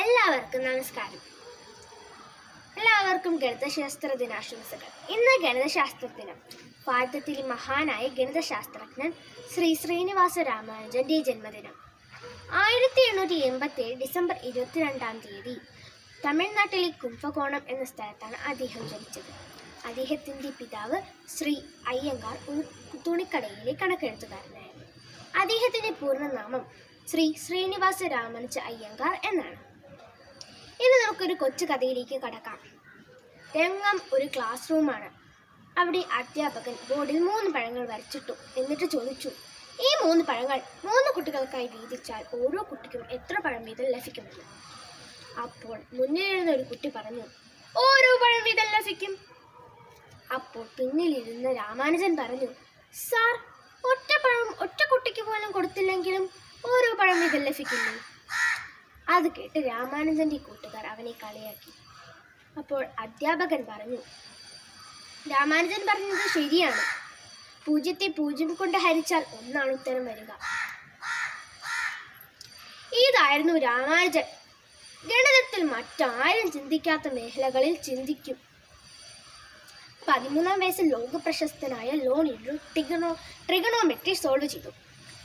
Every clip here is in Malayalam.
എല്ലാവർക്കും നമസ്കാരം. എല്ലാവർക്കും ഗണിതശാസ്ത്ര ദിനാശംസകൾ. ഇന്ന് ഗണിതശാസ്ത്ര ദിനം. ഭാരതത്തിലെ മഹാനായ ഗണിതശാസ്ത്രജ്ഞൻ ശ്രീ ശ്രീനിവാസ രാമാനുജന്റെ ജന്മദിനം. 1887 ഡിസംബർ 22 തമിഴ്നാട്ടിലെ കുംഭകോണം എന്ന സ്ഥലത്താണ് അദ്ദേഹം ജനിച്ചത്. അദ്ദേഹത്തിൻ്റെ പിതാവ് ശ്രീ അയ്യങ്കാർ ഒരു തുണിക്കടയിലെ കണക്കെഴുത്തുകാരനായിരുന്നു. അദ്ദേഹത്തിൻ്റെ പൂർണ്ണനാമം ശ്രീ ശ്രീനിവാസ രാമാനുജ അയ്യങ്കാർ എന്നാണ്. ഇനി നമുക്കൊരു കൊച്ചു കഥയിലേക്ക് കടക്കാം. രംഗം ഒരു ക്ലാസ് റൂമാണ്. അവിടെ അധ്യാപകൻ ബോർഡിൽ 3 പഴങ്ങൾ വരച്ചിട്ടു. എന്നിട്ട് ചോദിച്ചു, ഈ 3 പഴങ്ങൾ 3 കുട്ടികൾക്കായി വീതിച്ചാൽ ഓരോ കുട്ടിക്കും എത്ര പഴം വീതം ലഭിക്കുമെന്ന്. അപ്പോൾ മുന്നിലിരുന്ന ഒരു കുട്ടി പറഞ്ഞു, ഓരോ പഴം വീതം ലഭിക്കും. അപ്പോൾ പിന്നിലിരുന്ന രാമാനുജൻ പറഞ്ഞു, സാർ, ഒറ്റ കുട്ടിക്ക് പോലും കൊടുത്തില്ലെങ്കിലും ഓരോ പഴം വീതം ലഭിക്കില്ലേ? അത് കേട്ട് രാമാനുജന്റെ കൂട്ടുകാർ അവനെ കളിയാക്കി. അപ്പോൾ അധ്യാപകൻ പറഞ്ഞു, രാമാനുജൻ പറഞ്ഞത് ശരിയാണ്. 0 0 കൊണ്ട് ഹരിച്ചാൽ 1 ഉത്തരം വരിക. ഇതായിരുന്നു രാമാനുജൻ. ഗണിതത്തിൽ മറ്റാരും ചിന്തിക്കാത്ത മേഖലകളിൽ ചിന്തിക്കും. 13ാം വയസ്സിൽ ലോക പ്രശസ്തനായ ലോൺ ട്രിഗണോമെട്രി സോൾവ് ചെയ്തു.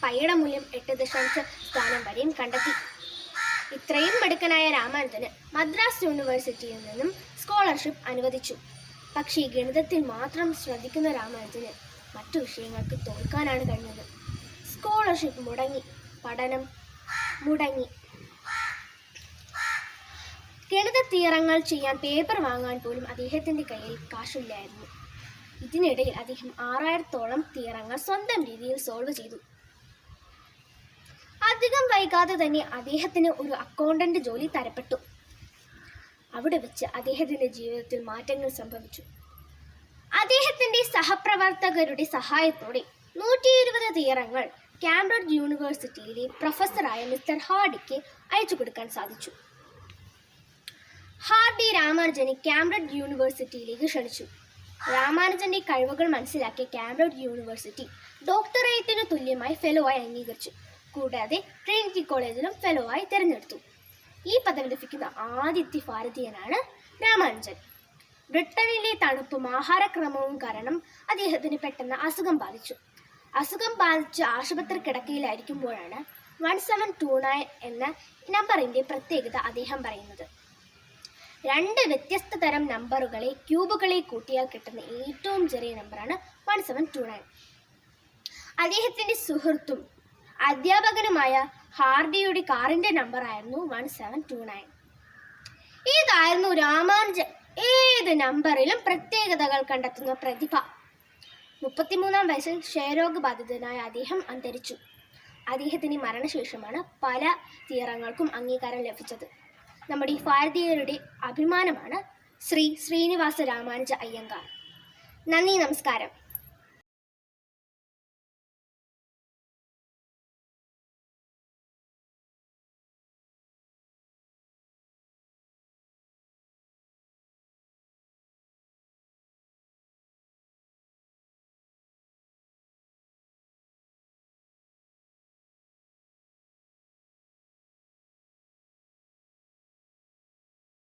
പൈയുടെ മൂല്യം 8 സ്ഥാനം വരെയും കണ്ടെത്തി. ഇത്രയും മിടുക്കനായ രാമാനുജന് മദ്രാസ് യൂണിവേഴ്സിറ്റിയിൽ നിന്നും സ്കോളർഷിപ്പ് അനുവദിച്ചു. പക്ഷേ ഗണിതത്തിൽ മാത്രം ശ്രദ്ധിക്കുന്ന രാമാനുജന് മറ്റു വിഷയങ്ങൾക്ക് തോൽക്കാനാണ് കഴിഞ്ഞത്. സ്കോളർഷിപ്പ് മുടങ്ങി, പഠനം മുടങ്ങി. ഗണിത തിയറങ്ങൾ ചെയ്യാൻ പേപ്പർ വാങ്ങാൻ പോലും അദ്ദേഹത്തിൻ്റെ കയ്യിൽ കാശില്ലായിരുന്നു. ഇതിനിടയിൽ അദ്ദേഹം 6000-ഓളം തിയറങ്ങൾ സ്വന്തം രീതിയിൽ സോൾവ് ചെയ്തു. അധികം വൈകാതെ തന്നെ അദ്ദേഹത്തിന് ഒരു അക്കൗണ്ടന്റ് ജോലി തരപ്പെട്ടു. അവിടെ വെച്ച് അദ്ദേഹത്തിന്റെ ജീവിതത്തിൽ മാറ്റങ്ങൾ സംഭവിച്ചു. അദ്ദേഹത്തിന്റെ സഹപ്രവർത്തകരുടെ സഹായത്തോടെ 120 തിയറങ്ങൾ കാംബ്രിഡ്ജ് യൂണിവേഴ്സിറ്റിയിലെ പ്രൊഫസറായ മിസ്റ്റർ ഹാർഡിക്ക് അയച്ചു കൊടുക്കാൻ സാധിച്ചു. ഹാർഡി രാമാനുജനെ കാംബ്രിഡ്ജ് യൂണിവേഴ്സിറ്റിയിലേക്ക് ക്ഷണിച്ചു. രാമാനുജന്റെ കഴിവുകൾ മനസ്സിലാക്കിയ കാംബ്രിഡ്ജ് യൂണിവേഴ്സിറ്റി ഡോക്ടറേറ്റിന് തുല്യമായി ഫെലോയായി അംഗീകരിച്ചു. കൂടാതെ ട്രിനിറ്റി കോളേജിലും ഫെലോയായി തിരഞ്ഞെടുത്തു. ഈ പദവി ലഭിക്കുന്ന ആദ്യത്തെ ഭാരതീയനാണ് രാമാനുജൻ. ബ്രിട്ടനിലെ തണുപ്പും ആഹാരക്രമവും കാരണം അദ്ദേഹത്തിന് പെട്ടെന്ന് അസുഖം ബാധിച്ചു. ആശുപത്രി കിടക്കയിലായിരിക്കുമ്പോഴാണ് 1729 എന്ന നമ്പറിന്റെ പ്രത്യേകത അദ്ദേഹം പറയുന്നത്. 2 വ്യത്യസ്ത തരം നമ്പറുകളെ ക്യൂബുകളെ കൂട്ടിയാൽ കിട്ടുന്ന ഏറ്റവും ചെറിയ നമ്പറാണ് 1729. അദ്ദേഹത്തിന്റെ സുഹൃത്തും അധ്യാപകനുമായ ഹാർഡിയുടെ കാറിന്റെ നമ്പറായിരുന്നു 1729. ഇതായിരുന്നു രാമാനുജൻ ഏത് നമ്പറിലും പ്രത്യേകതകൾ കണ്ടെത്തുന്ന പ്രതിഭ. 33ാം വയസ്സിൽ ക്ഷയരോഗബാധിതനായ അദ്ദേഹം അന്തരിച്ചു. അദ്ദേഹത്തിന് മരണശേഷമാണ് പല തിയറങ്ങൾക്കും അംഗീകാരം ലഭിച്ചത്. നമ്മുടെ ഭാരതീയരുടെ അഭിമാനമാണ് ശ്രീ ശ്രീനിവാസ രാമാനുജ അയ്യങ്കാർ. നന്ദി, നമസ്കാരം.